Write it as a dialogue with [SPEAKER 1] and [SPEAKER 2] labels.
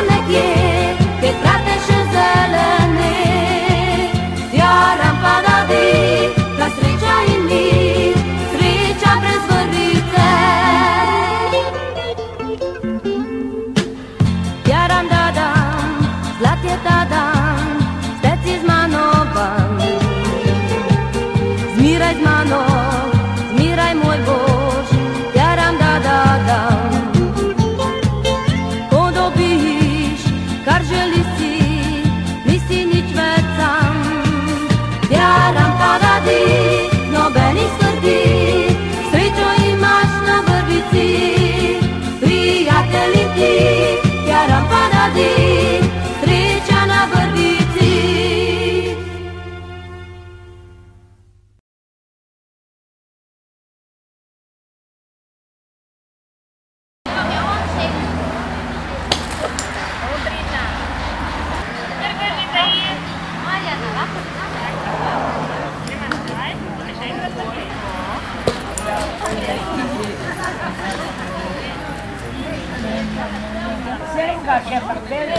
[SPEAKER 1] pomanek je, keď prateš zelený. Jaram padadi, ta sreća i mir, sreća brez vrvice. Jaram dadam, zlat je tadam, steci z manovan. Zmiraj z mano, zmiraj moj Bož, jaram dadam. Ko dobiš, kar želi si, nisi nič več sam. Jaram padadi, nobeni skrbi, srečo imaš na vrvici. Prijatelji ti, jaram padadi, sreča na vrvici.
[SPEAKER 2] Sembra che fa bene.